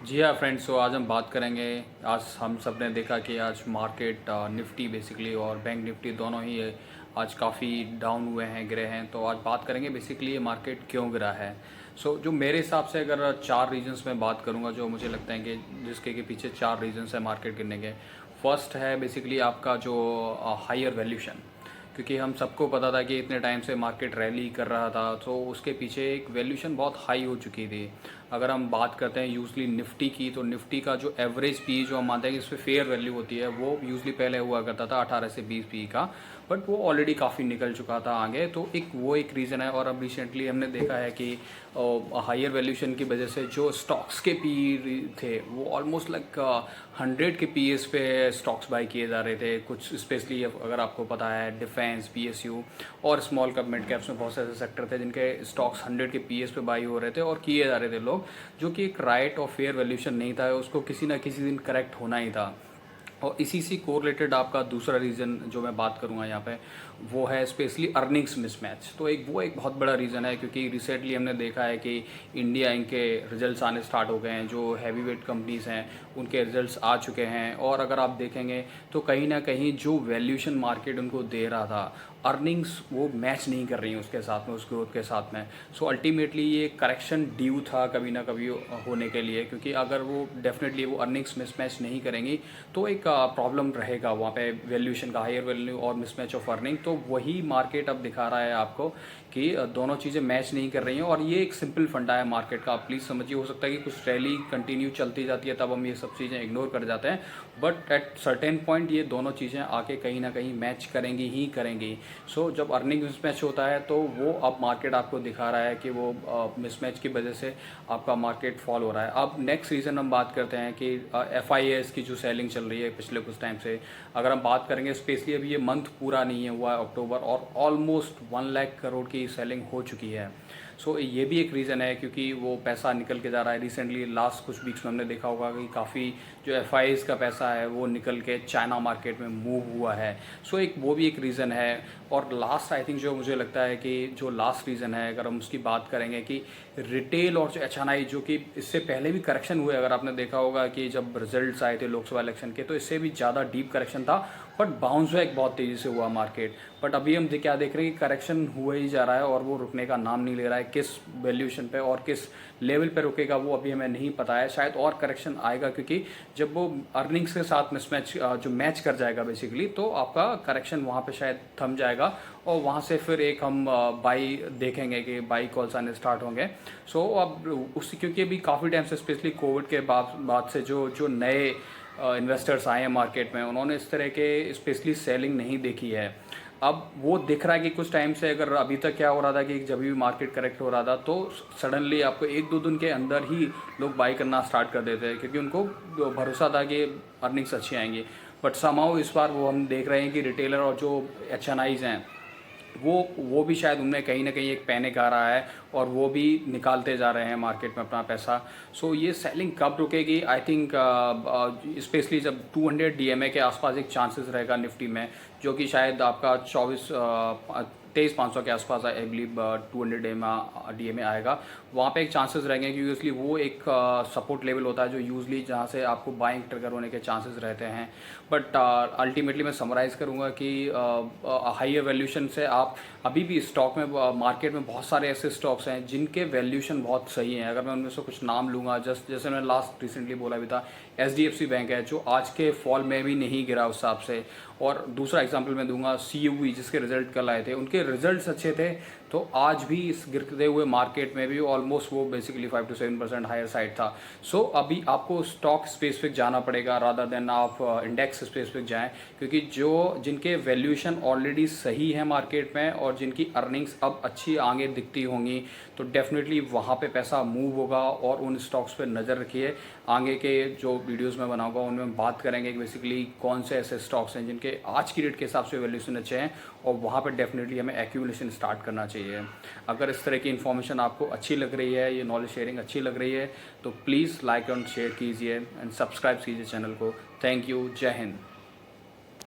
जी हाँ फ्रेंड्स, तो आज हम बात करेंगे। आज हम सब ने देखा कि आज मार्केट निफ्टी बेसिकली और बैंक निफ्टी दोनों ही आज काफ़ी डाउन हुए हैं, गिरे हैं। तो आज बात करेंगे बेसिकली ये मार्केट क्यों गिरा है। जो मेरे हिसाब से अगर चार रीजंस में बात करूँगा, जो मुझे लगता है कि जिसके के पीछे चार रीजंस है मार्केट गिरने के। फर्स्ट है बेसिकली आपका जो हायर वैल्यूशन, क्योंकि हम सबको पता था कि इतने टाइम से मार्केट रैली कर रहा था, तो उसके पीछे एक वैल्यूशन बहुत हाई हो चुकी थी। अगर हम बात करते हैं यूजली निफ्टी की, तो निफ्टी का जो एवरेज पी जो हम मानते हैं कि इस पर फेयर वैल्यू होती है, वो यूजली पहले हुआ करता था 18 से 20 पी का, बट वो ऑलरेडी काफ़ी निकल चुका था आगे। तो एक रीज़न है। और अब रिसेंटली हमने देखा है कि हायर वैल्यूशन की वजह से जो स्टॉक्स के पी थे वो ऑलमोस्ट लाइक 100 के पी एस पे स्टॉक्स बाई किए जा रहे थे। कुछ स्पेशली अगर आपको पता है डिफेंस, पीएसयू और स्मॉल कैप मिड कैप्स में बहुत सारे सेक्टर थे जिनके स्टॉक्स 100 के पीएस पे बाई हो रहे थे और किए जा रहे थे लोग, जो कि एक राइट और फेयर वैल्यूशन नहीं था। उसको किसी ना किसी दिन करेक्ट होना ही था। और इसी से कोरिलेटेड आपका दूसरा रीज़न जो मैं बात करूंगा यहाँ पे, वो है स्पेशली अर्निंग्स मिसमैच। तो एक बहुत बड़ा रीज़न है, क्योंकि रिसेंटली हमने देखा है कि इंडिया इनके रिजल्ट्स आने स्टार्ट हो गए हैं। जो हैवी वेट कंपनीज़ हैं उनके रिजल्ट्स आ चुके हैं। और अगर आप देखेंगे तो कहीं ना कहीं जो वैल्यूशन मार्केट उनको दे रहा था, अर्निंग्स वो मैच नहीं कर रही हैं उसके साथ में, उस ग्रोथ के साथ में। सो अल्टीमेटली ये करेक्शन ड्यू था कभी ना कभी होने के लिए, क्योंकि अगर वो डेफिनेटली वो अर्निंग्स मिसमैच नहीं करेंगी तो एक प्रॉब्लम रहेगा वहाँ पे वैल्यूशन का, हायर वैल्यू और मिसमैच ऑफ अर्निंग। तो वही मार्केट अब दिखा रहा है आपको कि दोनों चीज़ें मैच नहीं कर रही हैं। और ये एक सिंपल फंडा है मार्केट का, आप प्लीज़ समझिए। हो सकता है कि कुछ रैली कंटिन्यू चलती जाती है, तब हम ये सब चीज़ें इग्नोर कर जाते हैं, बट एट सर्टेन पॉइंट ये दोनों चीज़ें आके कहीं ना कहीं मैच करेंगी ही करेंगी। जब अर्निंग मिसमैच होता है तो वो अब मार्केट आपको दिखा रहा है कि वो मिसमैच की वजह से आपका मार्केट फॉल हो रहा है। अब नेक्स्ट रीज़न हम बात करते हैं कि एफ की जो सेलिंग चल रही है पिछले कुछ टाइम से, अगर हम बात करेंगे स्पेशली अभी ये मंथ पूरा नहीं है हुआ है अक्टूबर, और ऑलमोस्ट 1 लाख करोड़ की सेलिंग हो चुकी है। ये भी एक रीज़न है, क्योंकि वो पैसा निकल के जा रहा है। रिसेंटली लास्ट कुछ वीक्स में हमने देखा होगा कि काफ़ी जो एफ का पैसा है वो निकल के चाइना मार्केट में मूव हुआ है। वो भी एक रीज़न है। और लास्ट आई थिंक जो मुझे लगता है कि जो लास्ट रीज़न है, अगर हम उसकी बात करेंगे, कि रिटेल और जो एच जो कि इससे पहले भी करेक्शन हुए, अगर आपने देखा होगा कि जब रिजल्ट्स आए थे लोकसभा इलेक्शन के, तो इससे भी ज़्यादा डीप करेक्शन था, बट बाउंस बैक बहुत तेज़ी से हुआ मार्केट। बट अभी हम क्या देख रहे हैं कि करेक्शन हुआ ही जा रहा है और वो रुकने का नाम नहीं ले रहा है। किस वैल्यूशन पे और किस लेवल पे रुकेगा वो अभी हमें नहीं पता है। शायद और करेक्शन आएगा, क्योंकि जब वो अर्निंग्स के साथ मिसमैच जो मैच कर जाएगा बेसिकली, तो आपका करेक्शन वहाँ पे शायद थम जाएगा और वहाँ से फिर एक हम बाई देखेंगे कि बाई कॉल्स आने स्टार्ट होंगे। अब उससे, क्योंकि अभी काफ़ी टाइम से स्पेशली कोविड के बाद से जो जो नए इन्वेस्टर्स आए हैं मार्केट में, उन्होंने इस तरह के स्पेशली सेलिंग नहीं देखी है। अब वो दिख रहा है कि कुछ टाइम से, अगर अभी तक क्या हो रहा था कि जब भी मार्केट करेक्ट हो रहा था तो सडनली आपको 1-2 दिन के अंदर ही लोग बाई करना स्टार्ट कर देते हैं, क्योंकि उनको भरोसा था कि अर्निंग्स अच्छी आएंगी। बट समाओ इस बार वो हम देख रहे हैं कि रिटेलर और जो एच हैं वो भी शायद उनमें कहीं ना कहीं एक पैनिक आ रहा है और वो भी निकालते जा रहे हैं मार्केट में अपना पैसा। ये सेलिंग कब रुकेगी? आई थिंक स्पेशली जब 200 डीएमए के आसपास एक चांसेस रहेगा निफ्टी में, जो कि शायद आपका 23,500 के आसपास आई बिलीव 200 डीएमए आएगा। वहाँ पे एक चांसेस रहेंगे, क्योंकि यूजली वो एक सपोर्ट लेवल होता है जो यूजली जहाँ से आपको बाइंग ट्रिगर होने के चांसेस रहते हैं। बट अल्टीमेटली मैं समराइज़ करूँगा कि हाइयर वैल्यूशन से आप अभी भी स्टॉक में, मार्केट में बहुत सारे ऐसे स्टॉक्स हैं जिनके वैल्यूशन बहुत सही हैं। अगर मैं उनमें से कुछ नाम लूँगा, जैसे मैं लास्ट रिसेंटली बोला भी था, एचडीएफसी बैंक है जो आज के फॉल में भी नहीं गिरा उस हिसाब से। और दूसरा एग्जांपल मैं दूंगा सीयूवी, जिसके रिजल्ट कल आए थे, उनके रिजल्ट्स अच्छे थे, तो आज भी इस गिरते हुए मार्केट में भी ऑलमोस्ट वो बेसिकली 5 to 7% हायर साइड था। अभी आपको स्टॉक स्पेसिफिक जाना पड़ेगा रादर देन आप इंडेक्स स्पेसिफिक जाएं, क्योंकि जिनके वैल्यूएशन ऑलरेडी सही है मार्केट में और जिनकी अर्निंग्स अब अच्छी आगे दिखती होंगी, तो डेफिनेटली वहाँ पे पैसा मूव होगा। और उन स्टॉक्स पे नज़र रखिए। आगे के जो वीडियोस में बनाऊंगा उनमें बात करेंगे कि बेसिकली कौन से ऐसे स्टॉक्स हैं जिनके आज की डेट के हिसाब से वैल्यूएशन अच्छे हैं, और वहाँ पे डेफिनेटली हमें एक्यूमुलेशन स्टार्ट करना चाहिए। अगर इस तरह की इन्फॉर्मेशन आपको अच्छी लग रही है, ये नॉलेज शेयरिंग अच्छी लग रही है, तो प्लीज़ लाइक एंड शेयर कीजिए एंड सब्सक्राइब कीजिए चैनल को। Thank you. जय हिंद।